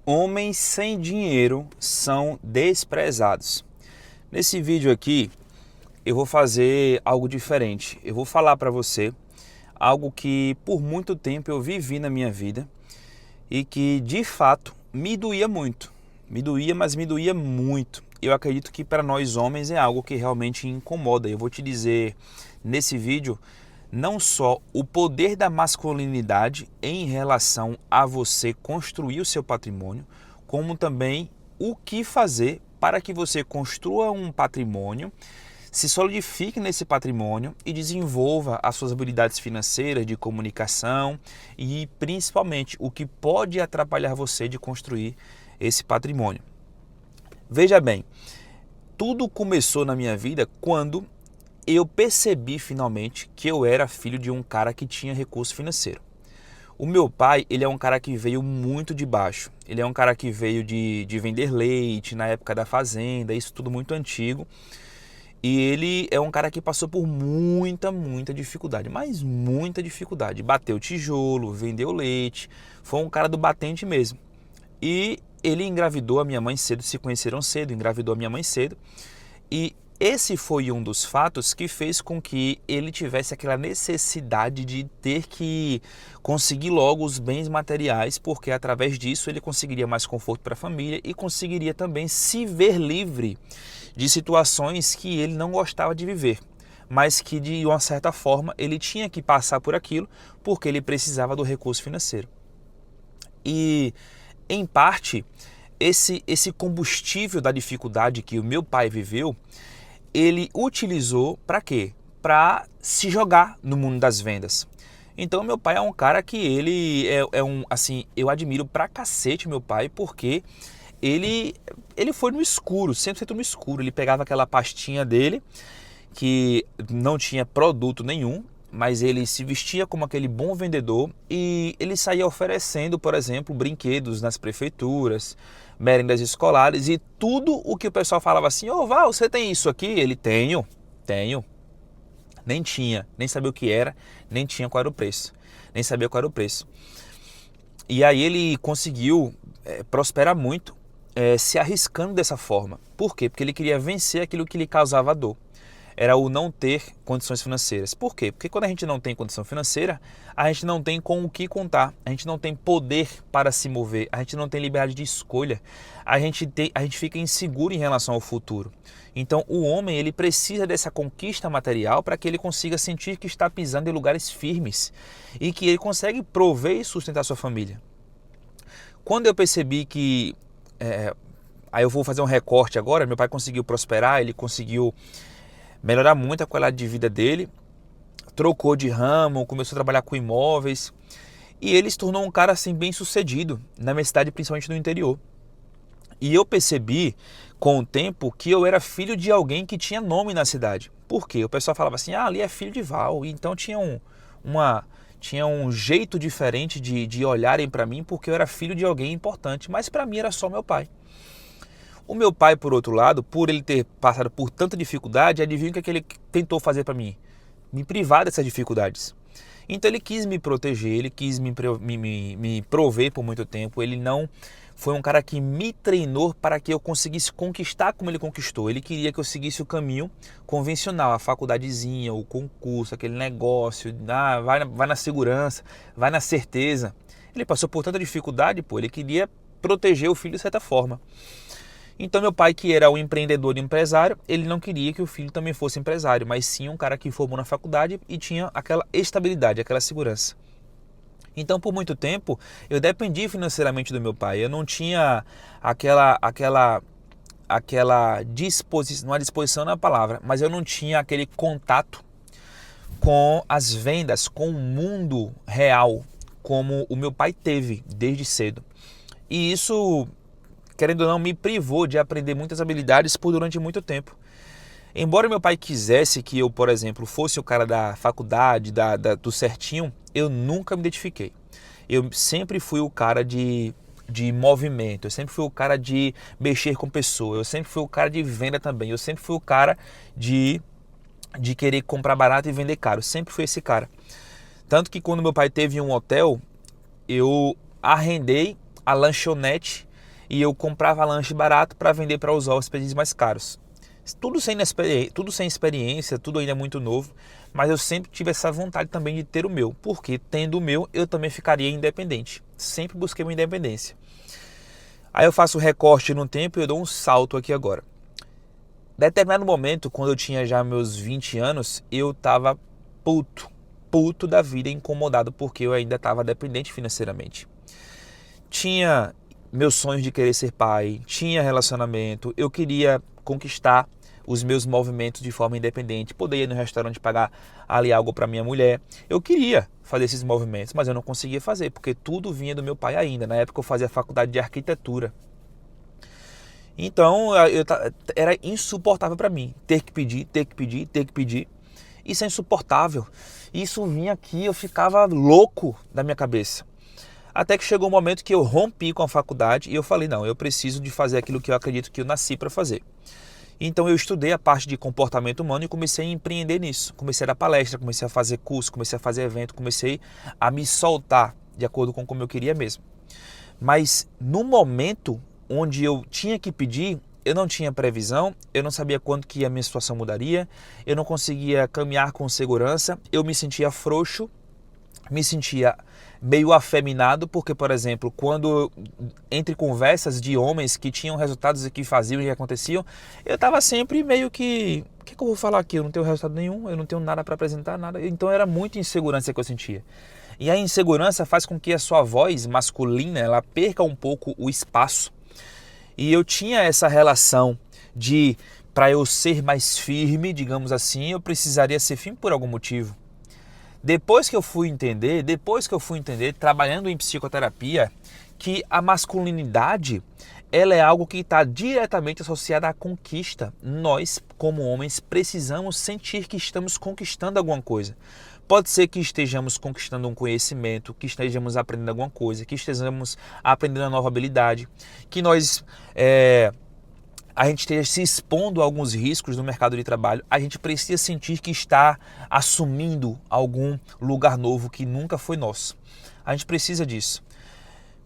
Homens sem dinheiro são desprezados. Nesse vídeo aqui, eu vou fazer algo diferente. Eu vou falar para você algo que por muito tempo eu vivi na minha vida e que de fato me doía muito. Me doía, mas me doía muito. Eu acredito que para nós homens é algo que realmente incomoda. Eu vou te dizer nesse vídeo não só o poder da masculinidade em relação a você construir o seu patrimônio, como também o que fazer para que você construa um patrimônio, se solidifique nesse patrimônio e desenvolva as suas habilidades financeiras, de comunicação e principalmente o que pode atrapalhar você de construir esse patrimônio. Veja bem, tudo começou na minha vida quando eu percebi finalmente que eu era filho de um cara que tinha recurso financeiro. O meu pai, ele é um cara que veio muito de baixo. Ele é um cara que veio de vender leite na época da fazenda, isso tudo muito antigo. E ele é um cara que passou por muita dificuldade, mas muita dificuldade. Bateu tijolo, vendeu leite, foi um cara do batente mesmo. E ele engravidou a minha mãe cedo, se conheceram cedo, engravidou a minha mãe cedo. E esse foi um dos fatos que fez com que ele tivesse aquela necessidade de ter que conseguir logo os bens materiais, porque através disso ele conseguiria mais conforto para a família e conseguiria também se ver livre de situações que ele não gostava de viver, mas que de uma certa forma ele tinha que passar por aquilo porque ele precisava do recurso financeiro. E em parte esse combustível da dificuldade que o meu pai viveu, ele utilizou para quê? Para se jogar no mundo das vendas. Então meu pai é um cara que ele é um, assim, eu admiro pra cacete meu pai, porque ele foi no escuro, 100% no escuro. Ele pegava aquela pastinha dele, que não tinha produto nenhum, mas ele se vestia como aquele bom vendedor e ele saía oferecendo, por exemplo, brinquedos nas prefeituras, merendas escolares e tudo o que o pessoal falava assim: ô Val, você tem isso aqui? Ele: tenho. Nem tinha, nem sabia o que era, nem tinha qual era o preço, nem sabia qual era o preço. E aí ele conseguiu prosperar muito, se arriscando dessa forma. Por quê? Porque ele queria vencer aquilo que lhe causava dor. Era o não ter condições financeiras. Por quê? Porque quando a gente não tem condição financeira, a gente não tem com o que contar, a gente não tem poder para se mover, a gente não tem liberdade de escolha, a gente fica inseguro em relação ao futuro. Então o homem, ele precisa dessa conquista material para que ele consiga sentir que está pisando em lugares firmes e que ele consegue prover e sustentar sua família. Quando eu percebi que... aí eu vou fazer um recorte agora, meu pai conseguiu prosperar, ele conseguiu melhorar muito a qualidade de vida dele, trocou de ramo, começou a trabalhar com imóveis e ele se tornou um cara assim bem sucedido na minha cidade, principalmente no interior. E eu percebi com o tempo que eu era filho de alguém que tinha nome na cidade. Por quê? O pessoal falava assim: ah, ali é filho de Val. E então tinha um jeito diferente de olharem para mim, porque eu era filho de alguém importante, mas para mim era só meu pai. O meu pai, por outro lado, por ele ter passado por tanta dificuldade, adivinha o que ele tentou fazer para mim? Me privar dessas dificuldades. Então ele quis me proteger, ele quis me prover por muito tempo. Ele não foi um cara que me treinou para que eu conseguisse conquistar como ele conquistou. Ele queria que eu seguisse o caminho convencional, a faculdadezinha, o concurso, aquele negócio, vai na segurança, vai na certeza. Ele passou por tanta dificuldade, ele queria proteger o filho de certa forma. Então meu pai, que era um empreendedor e empresário, ele não queria que o filho também fosse empresário, mas sim um cara que formou na faculdade e tinha aquela estabilidade, aquela segurança. Então por muito tempo eu dependi financeiramente do meu pai, eu não tinha aquela disposição, não é disposição na palavra, mas eu não tinha aquele contato com as vendas, com o mundo real, como o meu pai teve desde cedo. E isso, querendo ou não, me privou de aprender muitas habilidades durante muito tempo. Embora meu pai quisesse que eu, por exemplo, fosse o cara da faculdade, do certinho, eu nunca me identifiquei. Eu sempre fui o cara de movimento, eu sempre fui o cara de mexer com pessoas, eu sempre fui o cara de venda também, eu sempre fui o cara de querer comprar barato e vender caro, eu sempre fui esse cara. Tanto que quando meu pai teve um hotel, eu arrendei a lanchonete e eu comprava lanche barato para vender para os hóspedes mais caros. Tudo sem experiência, tudo ainda muito novo, mas eu sempre tive essa vontade também de ter o meu, porque tendo o meu, eu também ficaria independente. Sempre busquei uma independência. Aí eu faço o recorte no tempo e eu dou um salto aqui agora. Determinado momento, quando eu tinha já meus 20 anos, eu estava puto da vida, incomodado, porque eu ainda estava dependente financeiramente. Tinha meus sonhos de querer ser pai, tinha relacionamento, eu queria conquistar os meus movimentos de forma independente, poder ir no restaurante pagar ali algo para minha mulher. Eu queria fazer esses movimentos, mas eu não conseguia fazer, porque tudo vinha do meu pai ainda. Na época eu fazia faculdade de arquitetura. Então era insuportável para mim ter que pedir. Isso é insuportável. Isso vinha aqui, eu ficava louco da minha cabeça. Até que chegou um momento que eu rompi com a faculdade e eu falei, não, eu preciso de fazer aquilo que eu acredito que eu nasci para fazer. Então eu estudei a parte de comportamento humano e comecei a empreender nisso. Comecei a dar palestra, comecei a fazer curso, comecei a fazer evento, comecei a me soltar de acordo com como eu queria mesmo. Mas no momento onde eu tinha que pedir, eu não tinha previsão, eu não sabia quando que a minha situação mudaria, eu não conseguia caminhar com segurança, eu me sentia frouxo, me sentia meio afeminado, porque, por exemplo, quando entre conversas de homens que tinham resultados e que faziam e que aconteciam, eu estava sempre meio que... O que eu vou falar aqui? Eu não tenho resultado nenhum, eu não tenho nada para apresentar, nada. Então era muita insegurança que eu sentia. E a insegurança faz com que a sua voz masculina ela perca um pouco o espaço. E eu tinha essa relação de, para eu ser mais firme, digamos assim, eu precisaria ser firme por algum motivo. Depois que eu fui entender, trabalhando em psicoterapia, que a masculinidade ela é algo que está diretamente associada à conquista. Nós, como homens, precisamos sentir que estamos conquistando alguma coisa. Pode ser que estejamos conquistando um conhecimento, que estejamos aprendendo alguma coisa, que estejamos aprendendo uma nova habilidade, que a gente esteja se expondo a alguns riscos no mercado de trabalho, a gente precisa sentir que está assumindo algum lugar novo que nunca foi nosso. A gente precisa disso.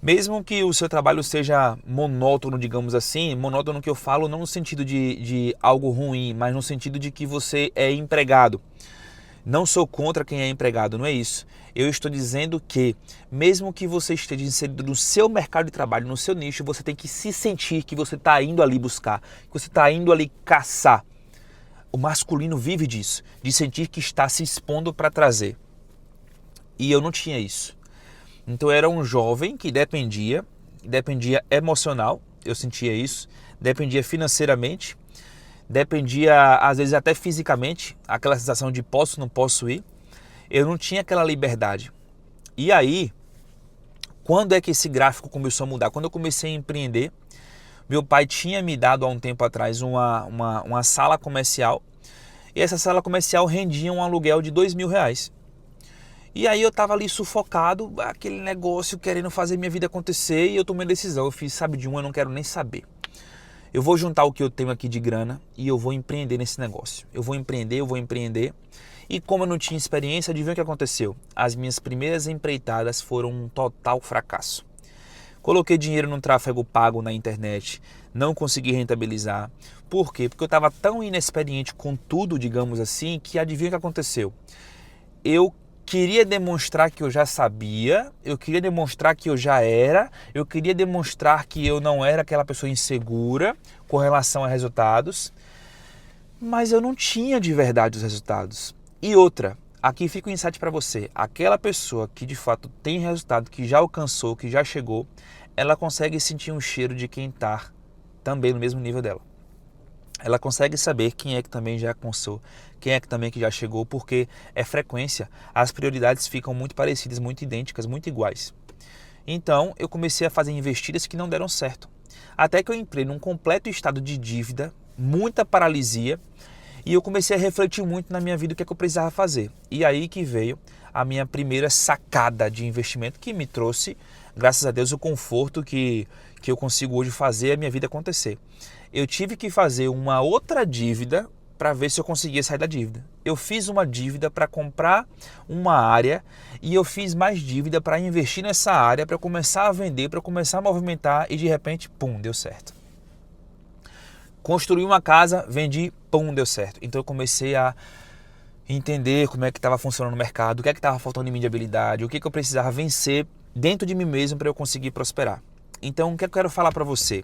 Mesmo que o seu trabalho seja monótono, digamos assim, monótono que eu falo não no sentido de algo ruim, mas no sentido de que você é empregado. Não sou contra quem é empregado, não é isso. Eu estou dizendo que, mesmo que você esteja inserido no seu mercado de trabalho, no seu nicho, você tem que se sentir que você está indo ali buscar, que você está indo ali caçar. O masculino vive disso, de sentir que está se expondo para trazer. E eu não tinha isso. Então eu era um jovem que dependia emocional, eu sentia isso, dependia financeiramente, dependia às vezes até fisicamente, aquela sensação de posso, não posso ir. Eu não tinha aquela liberdade. E aí, quando é que esse gráfico começou a mudar? Quando eu comecei a empreender, meu pai tinha me dado há um tempo atrás uma sala comercial, e essa sala comercial rendia um aluguel de R$2.000. E aí eu estava ali sufocado, aquele negócio, querendo fazer minha vida acontecer, e eu tomei a decisão, eu fiz, sabe de um, eu não quero nem saber. Eu vou juntar o que eu tenho aqui de grana e eu vou empreender nesse negócio. Eu vou empreender. E como eu não tinha experiência, adivinha o que aconteceu? As minhas primeiras empreitadas foram um total fracasso. Coloquei dinheiro no tráfego pago na internet, não consegui rentabilizar. Por quê? Porque eu estava tão inexperiente com tudo, digamos assim, que adivinha o que aconteceu? Eu queria demonstrar que eu já sabia, eu queria demonstrar que eu já era, eu queria demonstrar que eu não era aquela pessoa insegura com relação a resultados, mas eu não tinha de verdade os resultados. E outra, aqui fica o insight para você, aquela pessoa que de fato tem resultado, que já alcançou, que já chegou, ela consegue sentir um cheiro de quem está também no mesmo nível dela. Ela consegue saber quem é que também já alcançou, quem é que também que já chegou, porque é frequência, as prioridades ficam muito parecidas, muito idênticas, muito iguais. Então eu comecei a fazer investidas que não deram certo, até que eu entrei num completo estado de dívida, muita paralisia, e eu comecei a refletir muito na minha vida o que é que eu precisava fazer. E aí que veio a minha primeira sacada de investimento que me trouxe, graças a Deus, o conforto que eu consigo hoje fazer a minha vida acontecer. Eu tive que fazer uma outra dívida, para ver se eu conseguia sair da dívida. Eu fiz uma dívida para comprar uma área e eu fiz mais dívida para investir nessa área, para começar a vender, para começar a movimentar e de repente, pum, deu certo. Construí uma casa, vendi, pum, deu certo. Então eu comecei a entender como é que estava funcionando o mercado, o que é que estava faltando em mim de habilidade, o que eu precisava vencer dentro de mim mesmo para eu conseguir prosperar. Então o que eu quero falar para você?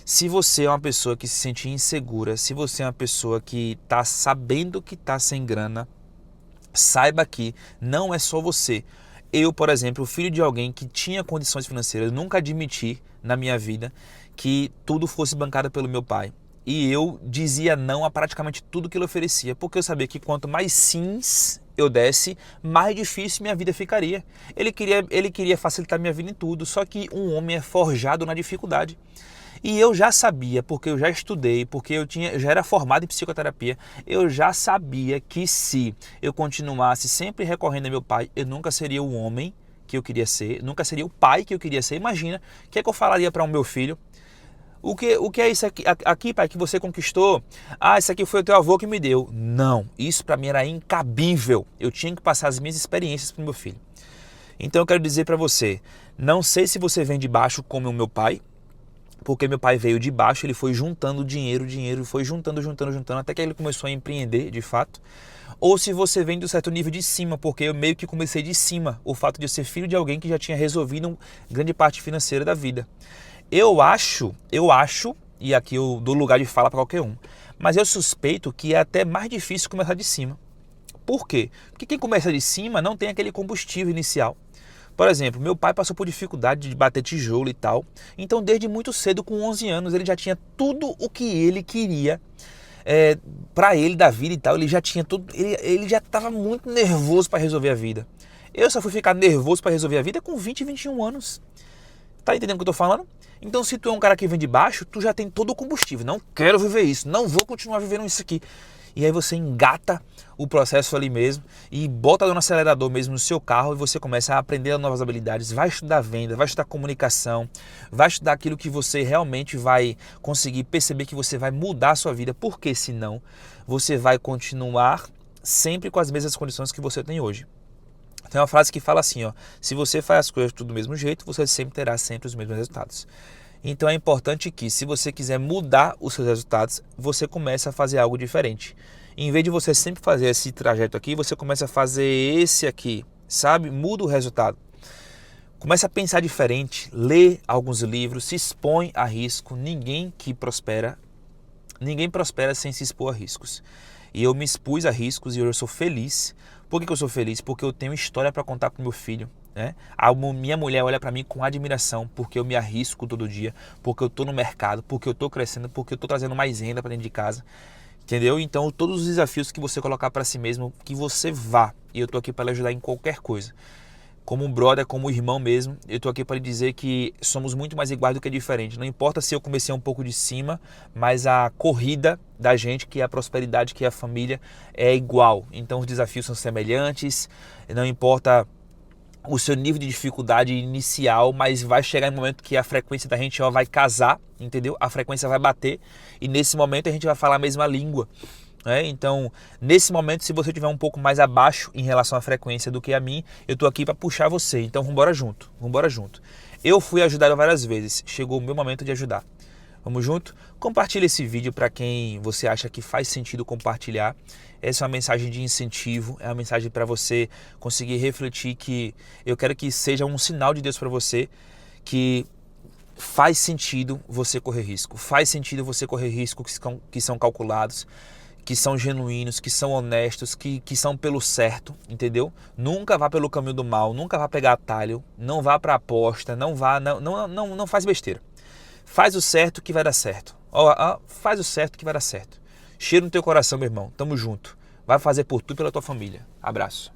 Se você é uma pessoa que se sente insegura, se você é uma pessoa que está sabendo que está sem grana, saiba que não é só você. Eu, por exemplo, filho de alguém que tinha condições financeiras, nunca admiti na minha vida que tudo fosse bancado pelo meu pai. E eu dizia não a praticamente tudo que ele oferecia, porque eu sabia que quanto mais sims eu desse, mais difícil minha vida ficaria. Ele queria facilitar minha vida em tudo, só que um homem é forjado na dificuldade. E eu já sabia, porque eu já estudei, porque eu já era formado em psicoterapia, eu já sabia que se eu continuasse sempre recorrendo a meu pai, eu nunca seria o homem que eu queria ser, nunca seria o pai que eu queria ser. Imagina, o que é que eu falaria para o meu filho? O que é isso aqui, pai, que você conquistou? Ah, isso aqui foi o teu avô que me deu. Não, isso para mim era incabível. Eu tinha que passar as minhas experiências para o meu filho. Então eu quero dizer para você, não sei se você vem de baixo como o meu pai, porque meu pai veio de baixo, ele foi juntando dinheiro, foi juntando, até que ele começou a empreender, de fato. Ou se você vem de um certo nível de cima, porque eu meio que comecei de cima, o fato de eu ser filho de alguém que já tinha resolvido grande parte financeira da vida. Eu acho, e aqui eu dou lugar de fala para qualquer um, mas eu suspeito que é até mais difícil começar de cima. Por quê? Porque quem começa de cima não tem aquele combustível inicial. Por exemplo, meu pai passou por dificuldade de bater tijolo e tal, então desde muito cedo, com 11 anos, ele já tinha tudo o que ele queria para ele da vida e tal, ele já tinha tudo, ele já estava muito nervoso para resolver a vida. Eu só fui ficar nervoso para resolver a vida com 20, 21 anos. Tá entendendo o que eu tô falando? Então se tu é um cara que vem de baixo, tu já tem todo o combustível. Não quero viver isso, não vou continuar vivendo isso aqui. E aí você engata o processo ali mesmo e bota no acelerador mesmo no seu carro e você começa a aprender novas habilidades, vai estudar venda, vai estudar comunicação, vai estudar aquilo que você realmente vai conseguir perceber que você vai mudar a sua vida, porque senão você vai continuar sempre com as mesmas condições que você tem hoje. Tem uma frase que fala assim, ó, se você faz as coisas tudo do mesmo jeito, você sempre terá sempre os mesmos resultados. Então é importante que, se você quiser mudar os seus resultados, você comece a fazer algo diferente. Em vez de você sempre fazer esse trajeto aqui, você começa a fazer esse aqui, sabe? Muda o resultado. Começa a pensar diferente, lê alguns livros, se expõe a risco. Ninguém prospera sem se expor a riscos. E eu me expus a riscos e eu sou feliz. Por que eu sou feliz? Porque eu tenho história para contar para o meu filho. Né? A minha mulher olha para mim com admiração, porque eu me arrisco todo dia, porque eu estou no mercado, porque eu estou crescendo, porque eu estou trazendo mais renda para dentro de casa. Entendeu? Então todos os desafios que você colocar para si mesmo, que você vá. E eu estou aqui para lhe ajudar em qualquer coisa. Como um brother, como um irmão mesmo, eu estou aqui para lhe dizer que somos muito mais iguais do que diferentes. Não importa se eu comecei um pouco de cima, mas a corrida da gente, que é a prosperidade, que é a família, é igual. Então os desafios são semelhantes, não importa o seu nível de dificuldade inicial, mas vai chegar em um momento que a frequência da gente vai casar, entendeu? A frequência vai bater e nesse momento a gente vai falar a mesma língua. Então, nesse momento, se você estiver um pouco mais abaixo em relação à frequência do que a mim, eu estou aqui para puxar você. Então, vamos embora junto. Eu fui ajudado várias vezes, chegou o meu momento de ajudar. Vamos junto? Compartilhe esse vídeo para quem você acha que faz sentido compartilhar. Essa é uma mensagem de incentivo, é uma mensagem para você conseguir refletir, que eu quero que seja um sinal de Deus para você, que faz sentido você correr risco. Faz sentido você correr riscos que são calculados, que são genuínos, que são honestos, que são pelo certo, entendeu? Nunca vá pelo caminho do mal, nunca vá pegar atalho, não vá para aposta, não faz besteira. Faz o certo que vai dar certo. Faz o certo que vai dar certo. Cheiro no teu coração, meu irmão. Tamo junto. Vai fazer por tu e pela tua família. Abraço.